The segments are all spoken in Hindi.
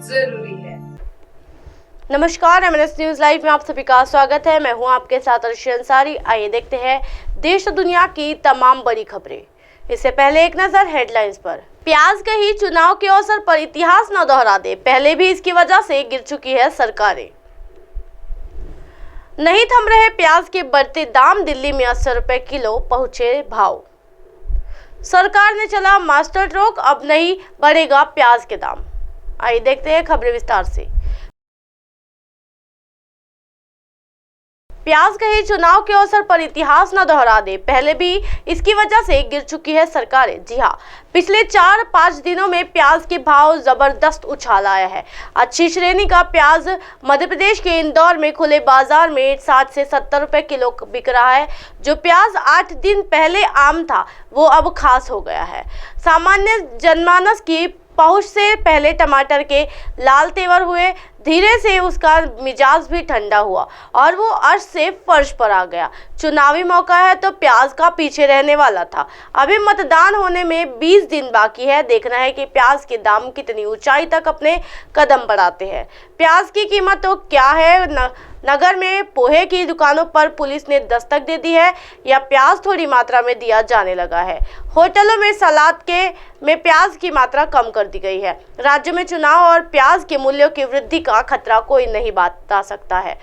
जरूरी है। नमस्कार, एमएनएस न्यूज लाइव में आप सभी का स्वागत है। मैं हूं आपके साथ अर्शी अंसारी। आइए देखते हैं देश और दुनिया की तमाम बड़ी खबरें। इससे पहले एक नजर हेडलाइंस पर। प्याज कहीं चुनाव के अवसर पर इतिहास न दोहरा दे, पहले भी इसकी वजह से गिर चुकी है सरकारें। नहीं थम रहे प्याज के बढ़ते दाम, दिल्ली में 80 रुपए किलो पहुंचे भाव। सरकार ने चला मास्टर स्ट्रोक, अब नहीं बढ़ेगा प्याज के दाम। आइए देखते हैं खबरें विस्तार से। प्याज कहीं चुनाव के अवसर पर इतिहास न दोहरा दे, पहले भी इसकी वजह से गिर चुकी है सरकारें। जी हां, पिछले 4-5 दिनों में प्याज के भाव जबरदस्त उछाल आया है। अच्छी श्रेणी का प्याज मध्य प्रदेश के इंदौर में खुले बाजार में 60 से 70 रुपए किलो बिक रहा है। जो प्याज 8 दिन पहले आम था, वो अब खास हो गया है। सामान्य जनमानस की पहुंच से पहले टमाटर के लाल तेवर हुए, धीरे से उसका मिजाज भी ठंडा हुआ और वो अर्श से फर्श पर आ गया। चुनावी मौका है तो प्याज का पीछे रहने वाला था। अभी मतदान होने में 20 दिन बाकी है। देखना है कि प्याज के दाम कितनी ऊंचाई तक अपने कदम बढ़ाते हैं। प्याज की कीमत तो क्या है, नगर में पोहे की दुकानों पर पुलिस ने दस्तक दे दी है या प्याज थोड़ी मात्रा में दिया जाने लगा है। होटलों में सलाद में प्याज की मात्रा कम कर दी गई है। राज्य में चुनाव और प्याज के मूल्यों की वृद्धि का खतरा कोई नहीं बता सकता है।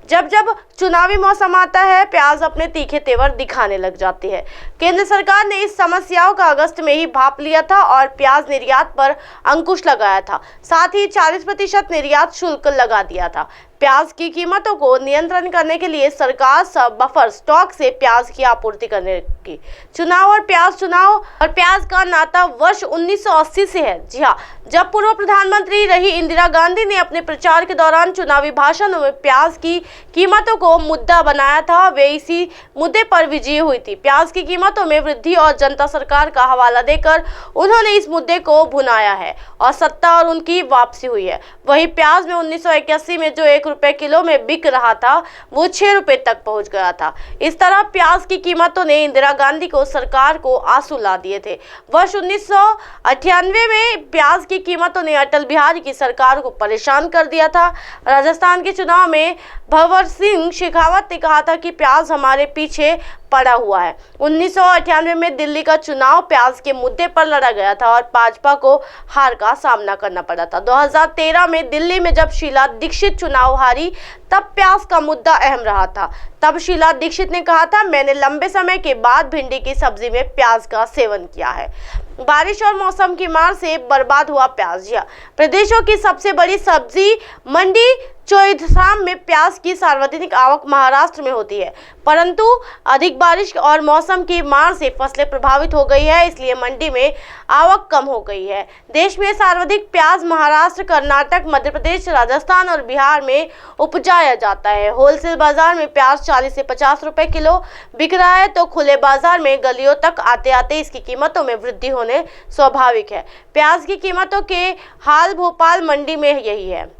जब जब चुनावी मौसम आता है, प्याज अपने तीखे तेवर दिखाने लग जाती है। केंद्र सरकार ने इस समस्याओं का अगस्त में ही भांप लिया था और प्याज निर्यात पर अंकुश लगाया था। साथ ही 40% निर्यात शुल्क लगा दिया था। प्याज की कीमतों को नियंत्रण करने के लिए सरकार बफर स्टॉक से प्याज की आपूर्ति करने की। चुनाव और प्याज का नाता वर्ष 1980 से है। जी हाँ, जब पूर्व प्रधानमंत्री रही इंदिरा गांधी ने अपने प्रचार के दौरान चुनावी भाषणों में प्याज की कीमतों को मुद्दा बनाया था, वे इसी मुद्दे पर विजयी हुई थी। प्याज की कीमतों में वृद्धि और जनता सरकार का हवाला देकर उन्होंने इस मुद्दे को भुनाया है और सत्ता और उनकी वापसी हुई है। वही प्याज में 1981 में जो 1 रुपए किलो में बिक रहा था, वो 6 रुपए तक पहुंच गया था। इस तरह प्याज की कीमतों ने इंदिरा गांधी को सरकार को आंसू ला दिए थे। वर्ष 1998 में प्याज की कीमतों ने अटल बिहारी की सरकार को परेशान कर दिया था। राजस्थान के चुनाव में भंवर सिंह शेखावत ने कहा था कि प्याज हमारे पीछे पड़ा हुआ है। 1998 में दिल्ली का चुनाव प्याज के मुद्दे पर लड़ा गया था और भाजपा को हार का सामना करना पड़ा था। 2013 में दिल्ली में जब शीला दीक्षित चुनाव हारी, तब प्याज का मुद्दा अहम रहा था। तब शीला दीक्षित ने कहा था, मैंने लंबे समय के बाद भिंडी की सब्जी में प्याज का सेवन किया है। बारिश और मौसम की मार से बर्बाद हुआ प्याज। प्रदेशों की सबसे बड़ी सब्जी मंडी चोइथराम में प्याज की सार्वजनिक आवक महाराष्ट्र में होती है, परंतु अधिक बारिश और मौसम की मार से फसलें प्रभावित हो गई है, इसलिए मंडी में आवक कम हो गई है। देश में सर्वाधिक प्याज महाराष्ट्र, कर्नाटक, मध्य प्रदेश, राजस्थान और बिहार में उपजाया जाता है। होलसेल बाजार में प्याज 40 से 50 रुपए किलो बिक रहा है, तो खुले बाजार में गलियों तक आते आते इसकी कीमतों में वृद्धि होने स्वाभाविक है। प्याज की कीमतों के हाल भोपाल मंडी में यही है।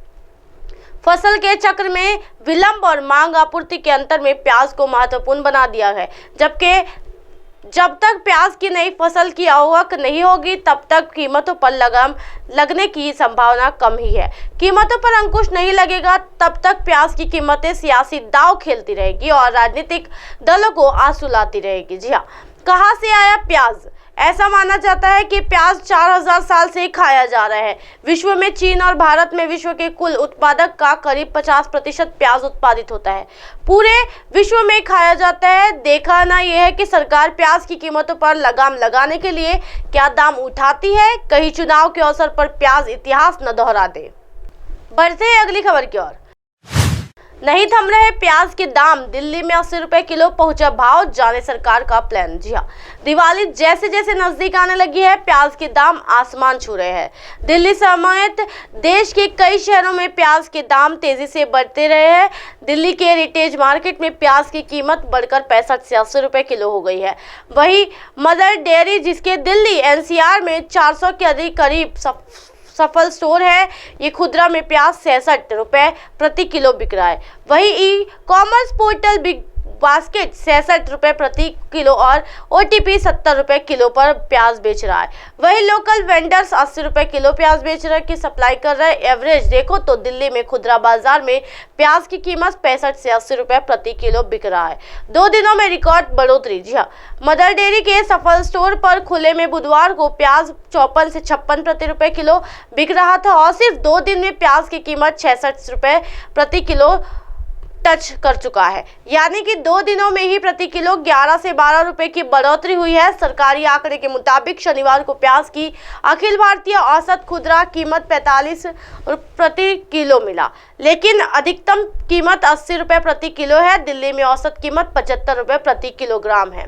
फसल के चक्र में विलंब और मांग आपूर्ति के अंतर में प्याज को महत्वपूर्ण बना दिया है। जब तक प्याज की नई फसल की आवक नहीं होगी, तब तक कीमतों पर लगाम लगने की संभावना कम ही है। कीमतों पर अंकुश नहीं लगेगा, तब तक प्याज की कीमतें सियासी दांव खेलती रहेगी और राजनीतिक दलों को आंसू लाती रहेगी। जी हाँ, कहां से आया प्याज? ऐसा माना जाता है कि प्याज 4000 साल से खाया जा रहा है। विश्व में चीन और भारत में विश्व के कुल उत्पादक का करीब 50% प्याज उत्पादित होता है। पूरे विश्व में खाया जाता है। देखना यह है कि सरकार प्याज की कीमतों पर लगाम लगाने के लिए क्या दाम उठाती है। कहीं चुनाव के अवसर पर प्याज इतिहास न दोहरा दे। बढ़ते हैं अगली खबर की ओर। नहीं थम रहे प्याज के दाम, दिल्ली में 80 रुपए किलो पहुंचा भाव, जाने सरकार का प्लान। जी हाँ, दिवाली जैसे जैसे नजदीक आने लगी है, प्याज के दाम आसमान छू रहे हैं। दिल्ली समेत देश के कई शहरों में प्याज के दाम तेजी से बढ़ते रहे हैं। दिल्ली के रिटेल मार्केट में प्याज की कीमत बढ़कर 65 से 80 रुपए किलो हो गई है। वही मदर डेयरी, जिसके दिल्ली एनसीआर में 400 के अधिक करीब सफल स्टोर है, ये खुदरा में प्याज 66 रुपए प्रति किलो बिक रहा है। वही ई कॉमर्स पोर्टल बास्केट 66 रुपए प्रति किलो और OTP 70 रुपए किलो पर प्याज बेच रहा है। वही लोकल वेंडर्स 80 रुपए किलो प्याज बेच रहे की सप्लाई कर रहे हैं। एवरेज देखो तो दिल्ली में खुदरा बाजार में प्याज की कीमत 65 से 80 रुपए प्रति किलो बिक रहा है। 2 दिनों में रिकॉर्ड बढ़ोतरी। जी हाँ, मदर डेयरी के सफल स्टोर पर खुले में बुधवार को प्याज 54 से 56 प्रति रुपए किलो बिक रहा था और सिर्फ 2 दिन में प्याज की कीमत 66 रुपए प्रति किलो टच कर चुका है। यानी कि 2 दिनों में ही प्रति किलो 11 से 12 रुपए की बढ़ोतरी हुई है। सरकारी आंकड़े के मुताबिक शनिवार को प्याज की अखिल भारतीय औसत खुदरा कीमत 45 प्रति किलो मिला, लेकिन अधिकतम कीमत 80 रुपए प्रति किलो है। दिल्ली में औसत कीमत 75 रुपए प्रति किलोग्राम है।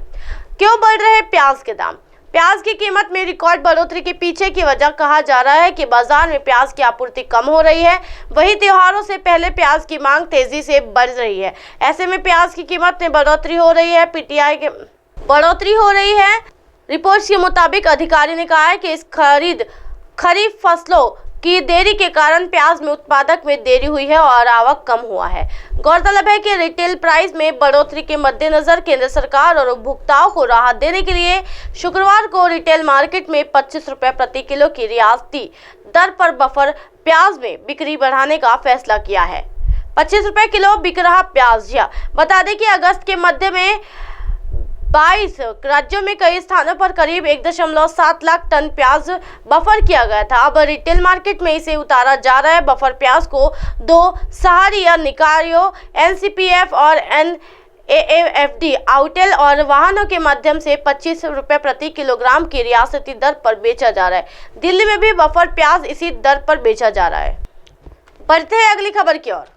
क्यों बढ़ रहे प्याज के दाम? प्याज की कीमत में रिकॉर्ड बढ़ोतरी के पीछे की वजह कहा जा रहा है कि बाजार में प्याज की आपूर्ति कम हो रही है। वही त्योहारों से पहले प्याज की मांग तेजी से बढ़ रही है। ऐसे में प्याज की कीमत में बढ़ोतरी हो रही है। PTI के बढ़ोतरी हो रही है। रिपोर्ट्स के मुताबिक अधिकारी ने कहा है कि इस खरीफ फसलों की देरी के कारण प्याज में उत्पादक में देरी हुई है और आवक कम हुआ है। गौरतलब है कि रिटेल प्राइस में बढ़ोतरी के मद्देनजर केंद्र सरकार और उपभोक्ताओं को राहत देने के लिए शुक्रवार को रिटेल मार्केट में 25 रुपए प्रति किलो की रियायती दर पर बफर प्याज में बिक्री बढ़ाने का फैसला किया है। 25 रुपए किलो बिक रहा प्याज। बता दें कि अगस्त के मध्य में 22 राज्यों में कई स्थानों पर करीब 1.7 लाख टन प्याज बफर किया गया था। अब रिटेल मार्केट में इसे उतारा जा रहा है। बफर प्याज को 2 सहारिया निकायों NCPF और NAFD आउटेल और वाहनों के माध्यम से 25 रुपए प्रति किलोग्राम की रियासती दर पर बेचा जा रहा है। दिल्ली में भी बफर प्याज इसी दर पर बेचा जा रहा है। बढ़ते हैं अगली खबर की ओर।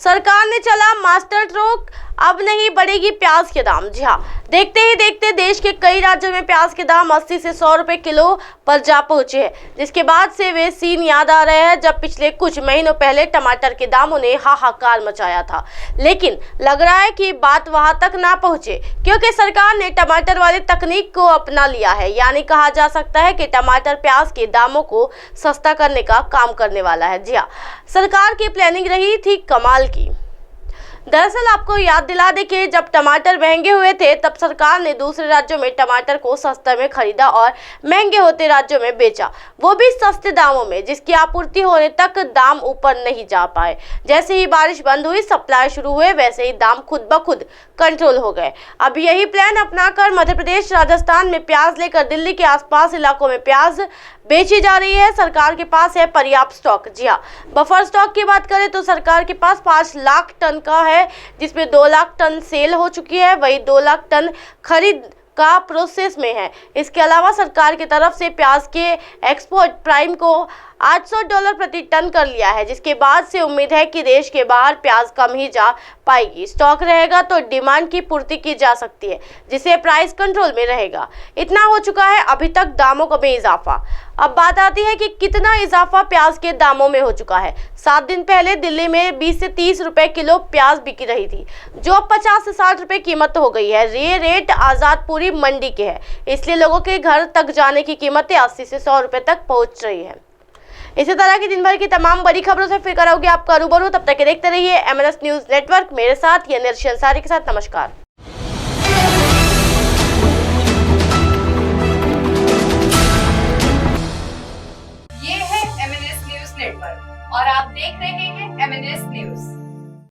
सरकार ने चला मास्टर स्ट्रोक, अब नहीं बढ़ेगी प्याज के दाम। जी हाँ, देखते ही देखते देश के कई राज्यों में प्याज के दाम 80 से 100 रुपए किलो पर जा पहुंचे हैं, जिसके बाद से वे सीन याद आ रहे हैं जब पिछले कुछ महीनों पहले टमाटर के दामों ने हाहाकार मचाया था। लेकिन लग रहा है कि बात वहां तक ना पहुंचे, क्योंकि सरकार ने टमाटर वाली तकनीक को अपना लिया है। यानी कहा जा सकता है कि टमाटर प्याज के दामों को सस्ता करने का काम करने वाला है। जी हाँ, सरकार की प्लानिंग रही थी कमाल की। दरअसल आपको याद दिला दें कि जब टमाटर महंगे हुए थे तब सरकार ने दूसरे राज्यों में टमाटर को सस्ते में खरीदा और महंगे होते राज्यों में बेचा, वो भी सस्ते दामों में, जिसकी आपूर्ति होने तक दाम ऊपर नहीं जा पाए। जैसे ही बारिश बंद हुई, सप्लाई शुरू हुए, वैसे ही दाम खुद ब खुद कंट्रोल हो गए। अब यही प्लान अपनाकर मध्य प्रदेश, राजस्थान में प्याज लेकर दिल्ली के आसपास इलाकों में प्याज बेची जा रही है। सरकार के पास है पर्याप्त स्टॉक। जी हाँ, बफर स्टॉक की बात करें तो सरकार के पास 5 लाख टन का है, जिसमें 2 लाख टन सेल हो चुकी है। वही 2 लाख टन खरीद का प्रोसेस में है। इसके अलावा सरकार की तरफ से प्याज के एक्सपोर्ट प्राइम को $800 प्रति टन कर लिया है, जिसके बाद से उम्मीद है कि देश के बाहर प्याज कम ही जा पाएगी। स्टॉक रहेगा तो डिमांड की पूर्ति की जा सकती है, जिससे प्राइस कंट्रोल में रहेगा। इतना हो चुका है अभी तक दामों में इजाफा। अब बात आती है कि कितना इजाफा प्याज के दामों में हो चुका है। 7 दिन पहले दिल्ली में 20 से 30 रुपए किलो प्याज बिक रही थी, जो अब 50 से 60 रुपए कीमत हो गई है। ये रेट आजादपुरी मंडी के है, इसलिए लोगों के घर तक जाने की कीमतें 80 से 100 रुपए तक पहुंच रही है। इसी तरह की दिन भर की तमाम बड़ी खबरों से फिर कराओगे आपका रूबरू। तब तक देखते रहिए MNS न्यूज नेटवर्क। मेरे साथ ये निर्शल अंसारी के साथ नमस्कार। ये है MNS न्यूज नेटवर्क और आप देख रहे हैं MNS न्यूज।